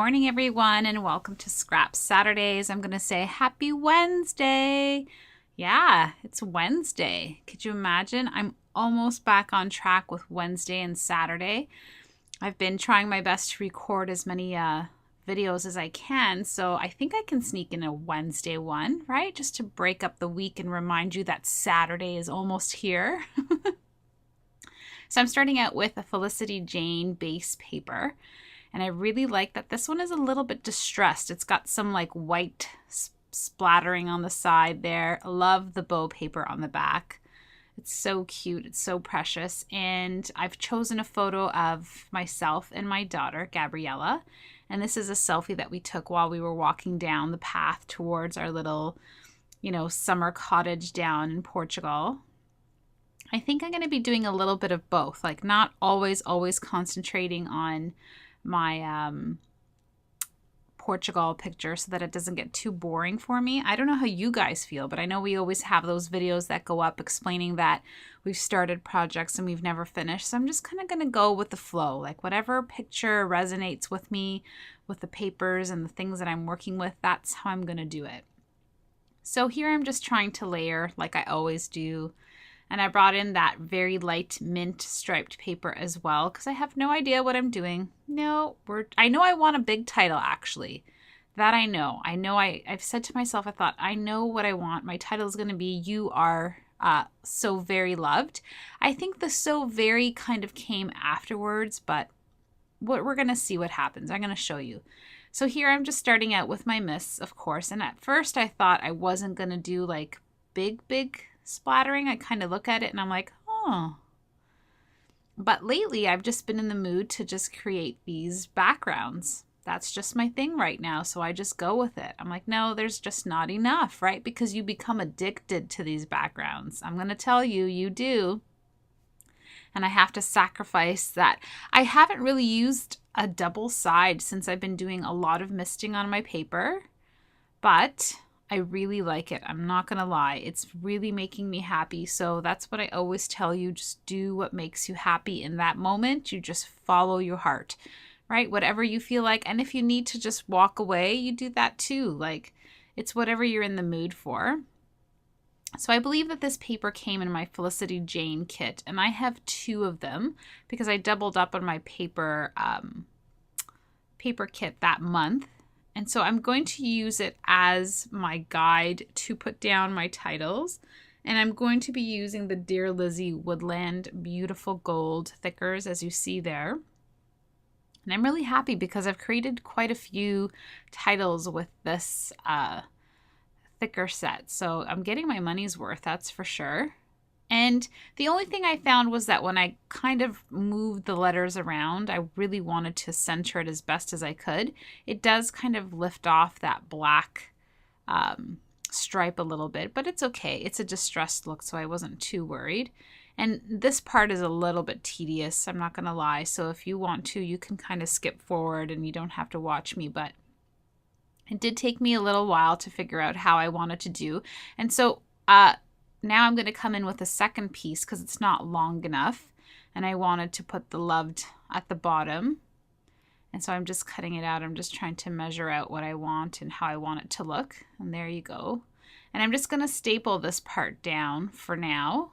morning, everyone, and welcome to Scrap Saturdays. I'm going to say happy Wednesday. Yeah, it's Wednesday. Could you imagine? I'm almost back on track with Wednesday and Saturday. I've been trying my best to record as many videos as I can, so I think I can sneak in a Wednesday one, right? Just to break up the week and remind you that Saturday is almost here. So I'm starting out with a Felicity Jane base paper. And I really like that this one is a little bit distressed. It's got some like white splattering on the side there. I love the bow paper on the back. It's so cute. It's so precious. And I've chosen a photo of myself and my daughter, Gabriella. And this is a selfie that we took while we were walking down the path towards our little, summer cottage down in Portugal. I think I'm going to be doing a little bit of both, like not always concentrating on my Portugal picture so that it doesn't get too boring for me. I don't know how you guys feel, but I know we always have those videos that go up explaining that we've started projects and we've never finished. So I'm just kind of going to go with the flow, like whatever picture resonates with me, with the papers and the things that I'm working with, that's how I'm going to do it. So here I'm just trying to layer like I always do. And I brought in that very light mint striped paper as well because I have no idea what I'm doing. I know I want a big title actually. That I know. I've said to myself, I know what I want. My title is going to be You Are So Very Loved. I think the so very kind of came afterwards, but we're going to see what happens. I'm going to show you. So here I'm just starting out with my mists, of course. And at first I thought I wasn't going to do like big splattering. I kind of look at it and I'm like, oh. But lately I've just been in the mood to just create these backgrounds. That's just my thing right now. So I just go with it. I'm like, no, there's just not enough, right? Because you become addicted to these backgrounds. I'm going to tell you, you do. And I have to sacrifice that. I haven't really used a double side since I've been doing a lot of misting on my paper, but I really like it. I'm not going to lie. It's really making me happy. So that's what I always tell you. Just do what makes you happy in that moment. You just follow your heart, right? Whatever you feel like. And if you need to just walk away, you do that too. Like it's whatever you're in the mood for. So I believe that this paper came in my Felicity Jane kit, and I have 2 of them because I doubled up on my paper kit that month. And so I'm going to use it as my guide to put down my titles. And I'm going to be using the Dear Lizzie Woodland Beautiful Gold thickers, as you see there. And I'm really happy because I've created quite a few titles with this thicker set. So I'm getting my money's worth, that's for sure. And the only thing I found was that when I kind of moved the letters around, I really wanted to center it as best as I could. It does kind of lift off that black stripe a little bit, but it's okay. It's a distressed look, so I wasn't too worried. And this part is a little bit tedious, I'm not going to lie. So if you want to, you can kind of skip forward and you don't have to watch me, but it did take me a little while to figure out how I wanted to do. And so, now I'm going to come in with a second piece because it's not long enough. And I wanted to put the loved at the bottom. And so I'm just cutting it out. I'm just trying to measure out what I want and how I want it to look. And there you go. And I'm just going to staple this part down for now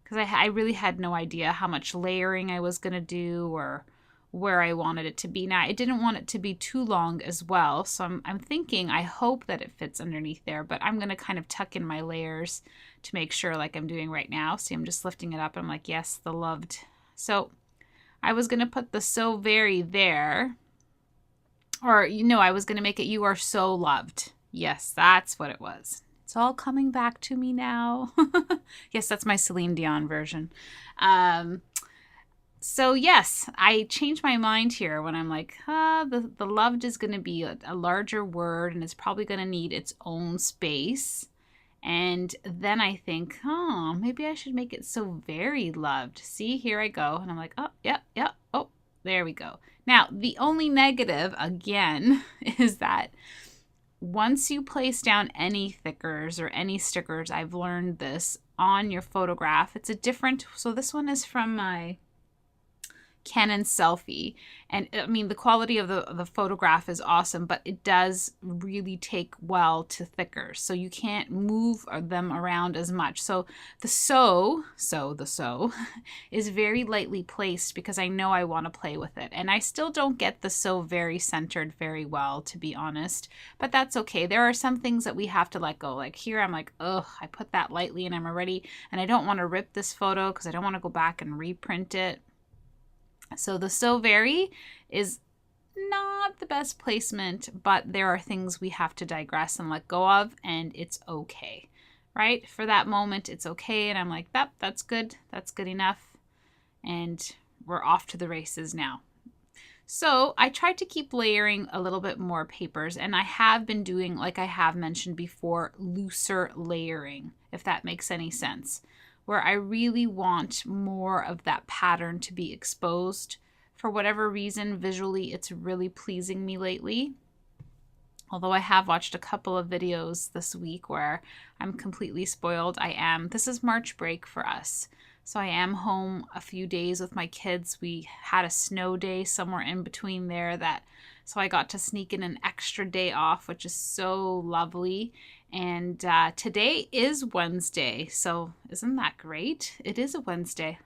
because I really had no idea how much layering I was going to do or where I wanted it to be. Now, I didn't want it to be too long as well. So I'm thinking, I hope that it fits underneath there, but I'm going to kind of tuck in my layers to make sure like I'm doing right now. See, I'm just lifting it up. I'm like, yes, the loved. So I was going to put the so very there, or, I was going to make it You Are So Loved. Yes, that's what it was. It's all coming back to me now. Yes, that's my Celine Dion version. So yes, I changed my mind here when I'm like, the loved is going to be a larger word and it's probably going to need its own space. And then I think, maybe I should make it so very loved. See, here I go. And I'm like, oh, yep. Oh, there we go. Now, the only negative, again, is that once you place down any thickers or any stickers, I've learned this, on your photograph, it's a different, so this one is from my Canon selfie, and I mean the quality of the photograph is awesome, but it does really take well to thicker, so you can't move them around as much. So the so is very lightly placed because I know I want to play with it, and I still don't get the so very centered very well, to be honest, but that's okay. There are some things that we have to let go. Like here I'm like, oh, I put that lightly and I'm already, and I don't want to rip this photo because I don't want to go back and reprint it. So the so very is not the best placement, but there are things we have to digress and let go of, and it's okay, right? For that moment, it's okay. And I'm like, that's good. That's good enough. And we're off to the races now. So I tried to keep layering a little bit more papers, and I have been doing, like I have mentioned before, looser layering, if that makes any sense, where I really want more of that pattern to be exposed. For whatever reason, visually, it's really pleasing me lately. Although I have watched a couple of videos this week where I'm completely spoiled. This is March break for us. So I am home a few days with my kids. We had a snow day somewhere in between there, so I got to sneak in an extra day off, which is so lovely. And today is Wednesday, so isn't that great? It is a Wednesday.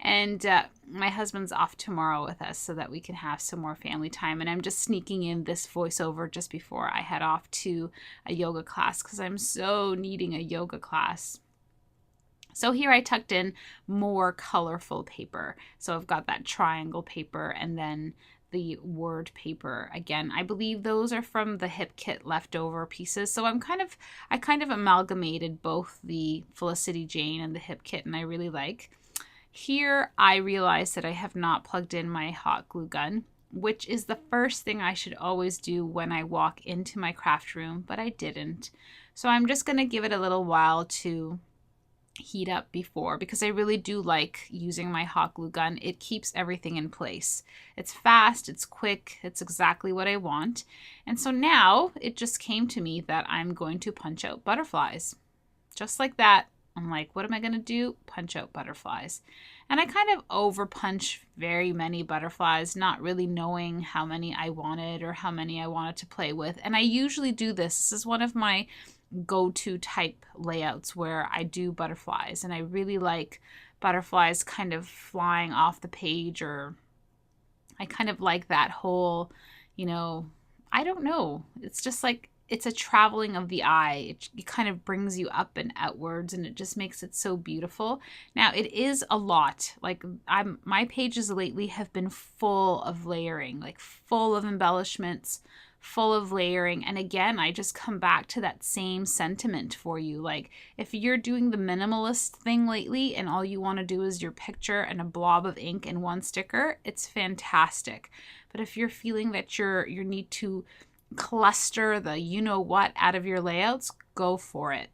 And my husband's off tomorrow with us so that we can have some more family time. And I'm just sneaking in this voiceover just before I head off to a yoga class because I'm so needing a yoga class. So here I tucked in more colorful paper. So I've got that triangle paper and then the word paper. Again, I believe those are from the hip kit leftover pieces. So I kind of amalgamated both the Felicity Jane and the hip kit, and I really like. Here I realized that I have not plugged in my hot glue gun, which is the first thing I should always do when I walk into my craft room, but I didn't. So I'm just going to give it a little while to heat up before, because I really do like using my hot glue gun. It keeps everything in place. It's fast, it's quick, it's exactly what I want. And so now it just came to me that I'm going to punch out butterflies. Just like that. I'm like, what am I going to do? Punch out butterflies. And I kind of over punch very many butterflies, not really knowing how many I wanted or how many I wanted to play with. And I usually do this. This is one of my go-to type layouts where I do butterflies, and I really like butterflies kind of flying off the page, or I kind of like that whole, I don't know, it's just like it's a traveling of the eye. It kind of brings you up and outwards, and it just makes it so beautiful. Now it is a lot. Like my pages lately have been full of layering, like full of embellishments, full of layering. And again, I just come back to that same sentiment for you. Like if you're doing the minimalist thing lately and all you want to do is your picture and a blob of ink and one sticker, it's fantastic. But if you're feeling that you need to cluster the what out of your layouts, go for it.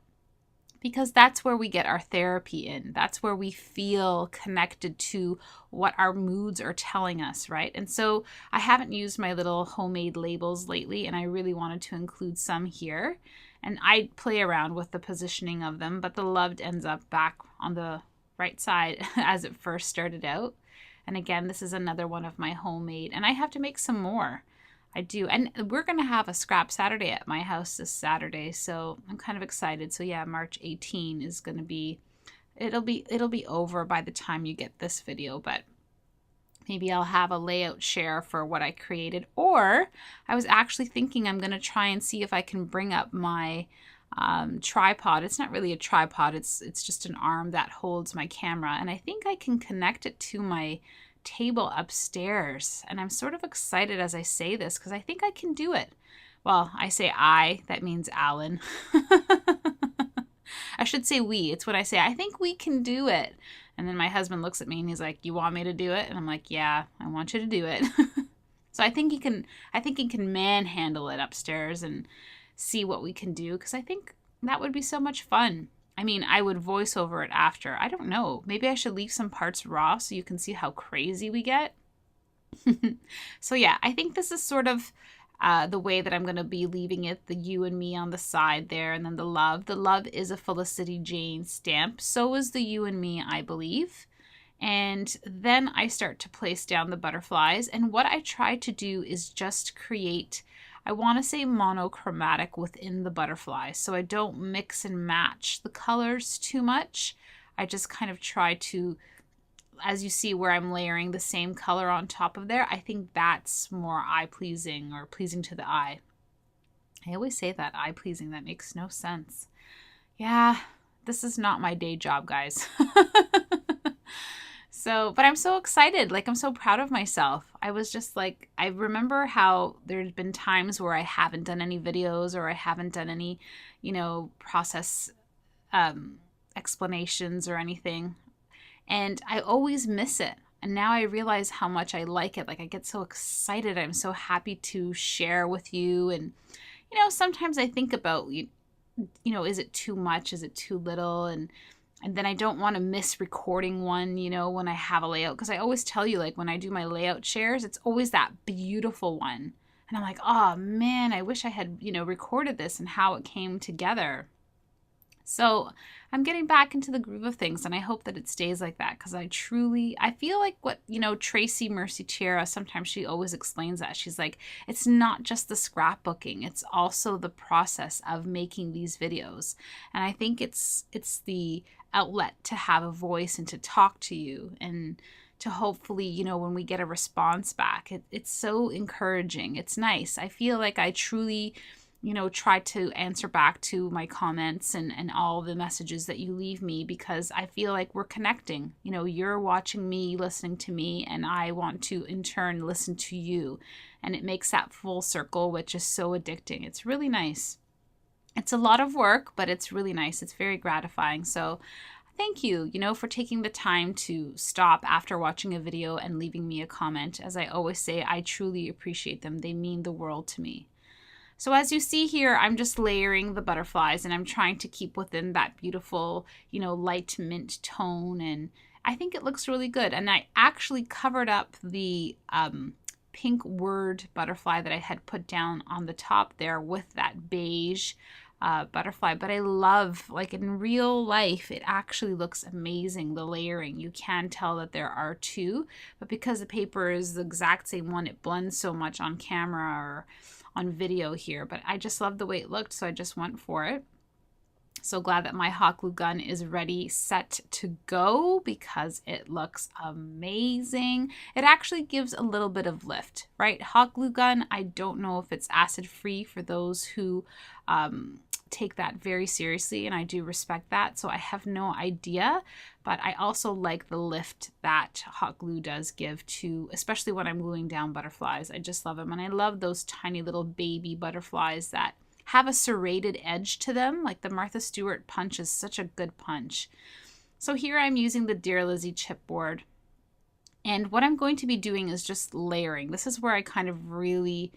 Because that's where we get our therapy in. That's where we feel connected to what our moods are telling us, right? And so I haven't used my little homemade labels lately, and I really wanted to include some here. And I play around with the positioning of them, but the loved ends up back on the right side as it first started out. And again, this is another one of my homemade, and I have to make some more. I do. And we're going to have a scrap Saturday at my house this Saturday, so I'm kind of excited. So yeah, March 18 is going to be, it'll be over by the time you get this video, but maybe I'll have a layout share for what I created. Or I was actually thinking I'm going to try and see if I can bring up my tripod. It's not really a tripod. It's just an arm that holds my camera, and I think I can connect it to my table upstairs. And I'm sort of excited as I say this because I think I can do it. Well, I say that means Alan. I should say we. It's when I say I think we can do it. And then my husband looks at me and he's like, "You want me to do it?" And I'm like, "Yeah, I want you to do it." So I think he can manhandle it upstairs and see what we can do, because I think that would be so much fun. I mean, I would voice over it after. I don't know. Maybe I should leave some parts raw so you can see how crazy we get. So yeah, I think this is sort of the way that I'm going to be leaving it. The you and me on the side there, and then the love. The love is a Felicity Jane stamp. So is the you and me, I believe. And then I start to place down the butterflies. And what I try to do is just create, I want to say monochromatic within the butterflies. So I don't mix and match the colors too much. I just kind of try to, as you see where I'm layering the same color on top of there, I think that's more eye-pleasing or pleasing to the eye. I always say that, eye-pleasing. That makes no sense. Yeah, this is not my day job, guys. So, but I'm so excited. Like, I'm so proud of myself. I was just like, I remember how there's been times where I haven't done any videos or I haven't done any, process explanations or anything. And I always miss it. And now I realize how much I like it. Like, I get so excited. I'm so happy to share with you. And, sometimes I think about, is it too much? Is it too little? And then I don't want to miss recording one, when I have a layout. Because I always tell you, like, when I do my layout shares, it's always that beautiful one. And I'm like, oh, man, I wish I had, recorded this and how it came together. So I'm getting back into the groove of things, and I hope that it stays like that, because I feel like what, Tracy Mercy Tiara, sometimes she always explains that. She's like, it's not just the scrapbooking, it's also the process of making these videos. And I think it's the outlet to have a voice and to talk to you, and to hopefully, when we get a response back, it's so encouraging. It's nice. I feel like I truly try to answer back to my comments and all the messages that you leave me, because I feel like we're connecting. You're watching me, listening to me, and I want to in turn listen to you. And it makes that full circle, which is so addicting. It's really nice. It's a lot of work, but it's really nice. It's very gratifying. So thank you, for taking the time to stop after watching a video and leaving me a comment. As I always say, I truly appreciate them. They mean the world to me. So as you see here, I'm just layering the butterflies, and I'm trying to keep within that beautiful, light mint tone. And I think it looks really good. And I actually covered up the pink word butterfly that I had put down on the top there with that beige butterfly. But I love, like, in real life, it actually looks amazing, the layering. You can tell that there are two, but because the paper is the exact same one, it blends so much on camera or on video here. But I just love the way it looked, so I just went for it. So glad that my hot glue gun is ready, set to go, because it looks amazing. It actually gives a little bit of lift, right? Hot glue gun, I don't know if it's acid free for those who take that very seriously, and I do respect that, so I have no idea. But I also like the lift that hot glue does give to, especially when I'm gluing down butterflies. I just love them. And I love those tiny little baby butterflies that have a serrated edge to them. Like the Martha Stewart punch is such a good punch. So here I'm using the Dear Lizzie chipboard. And what I'm going to be doing is just layering. This is where I kind of really,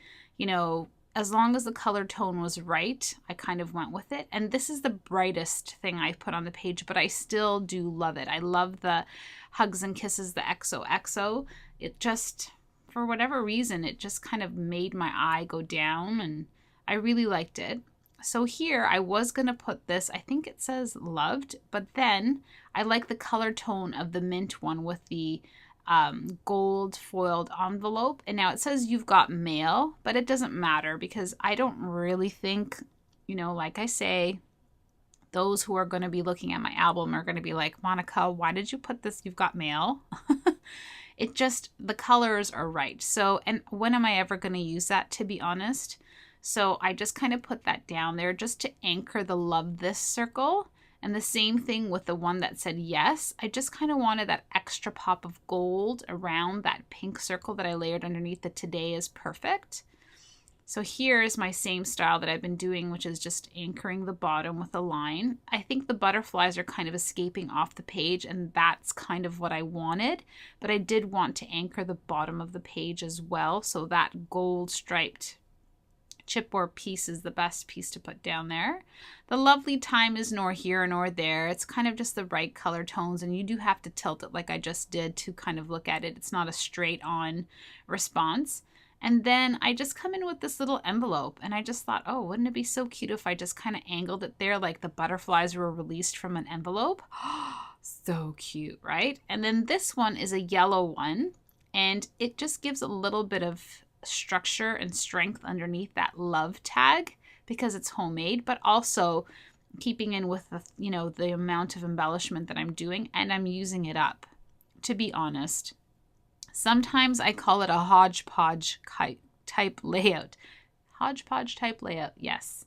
as long as the color tone was right, I kind of went with it. And this is the brightest thing I've put on the page, but I still do love it. I love the Hugs and Kisses, the XOXO. It just, for whatever reason, it just kind of made my eye go down, and I really liked it. So here I was going to put this, I think it says loved, but then I like the color tone of the mint one with the gold foiled envelope. And now it says you've got mail, but it doesn't matter, because I don't really think, like I say, those who are going to be looking at my album are going to be like, Monica, why did you put this? You've got mail. It just, the colors are right. So, and when am I ever going to use that, to be honest? So I just kind of put that down there just to anchor the love this circle. And the same thing with the one that said yes. I just kind of wanted that extra pop of gold around that pink circle that I layered underneath the Today is Perfect. So here is my same style that I've been doing, which is just anchoring the bottom with a line. I think the butterflies are kind of escaping off the page, and that's kind of what I wanted. But I did want to anchor the bottom of the page as well. So that gold striped chipboard piece is the best piece to put down there. The lovely time is nor here nor there. It's kind of just the right color tones, and you do have to tilt it like I just did to kind of look at it. It's not a straight on response. And then I just come in with this little envelope, and I just thought, oh, wouldn't it be so cute if I just kind of angled it there like the butterflies were released from an envelope? So cute, right? And then this one is a yellow one, and it just gives a little bit of structure and strength underneath that love tag because it's homemade, but also keeping in with the, you know, the amount of embellishment that I'm doing, and I'm using it up, to be honest. Sometimes I call it a hodgepodge type layout. Hodgepodge type layout, yes.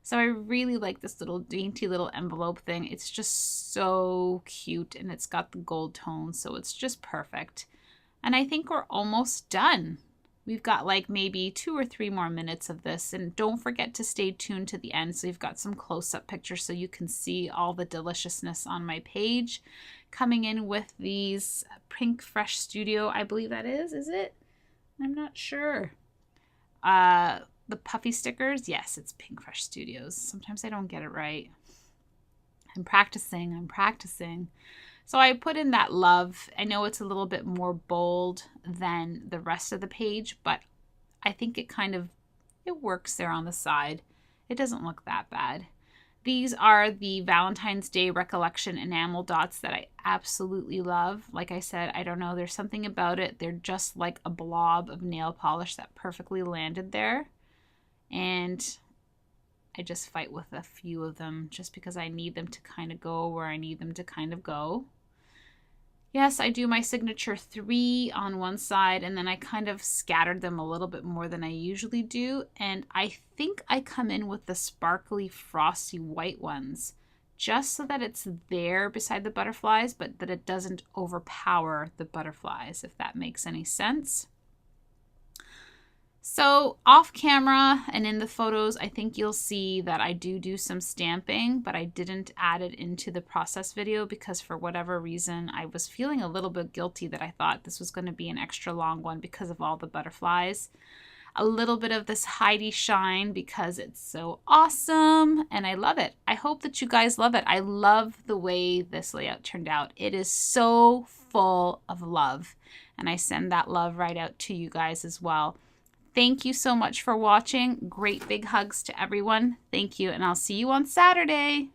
So I really like this little dainty little envelope thing. It's just so cute, and it's got the gold tone, so it's just perfect. And I think we're almost done. We've got like maybe 2 or 3 more minutes of this, and don't forget to stay tuned to the end. So you've got some close-up pictures so you can see all the deliciousness on my page. Coming in with these Pink Fresh Studio, I believe that is it? I'm not sure. The puffy stickers, yes, it's Pink Fresh Studios. Sometimes I don't get it right. I'm practicing. So I put in that love. I know it's a little bit more bold than the rest of the page, but I think it works there on the side. It doesn't look that bad. These are the Valentine's Day Recollection enamel dots that I absolutely love. Like I said, I don't know, there's something about it. They're just like a blob of nail polish that perfectly landed there. And I just fight with a few of them just because I need them to kind of go where I need them to kind of go. Yes, I do my signature 3 on one side, and then I kind of scattered them a little bit more than I usually do. And I think I come in with the sparkly, frosty white ones just so that it's there beside the butterflies, but that it doesn't overpower the butterflies, if that makes any sense. So off camera and in the photos, I think you'll see that I do some stamping, but I didn't add it into the process video because for whatever reason, I was feeling a little bit guilty that I thought this was going to be an extra long one because of all the butterflies. A little bit of this Heidi shine because it's so awesome and I love it. I hope that you guys love it. I love the way this layout turned out. It is so full of love, and I send that love right out to you guys as well. Thank you so much for watching. Great big hugs to everyone. Thank you, and I'll see you on Saturday.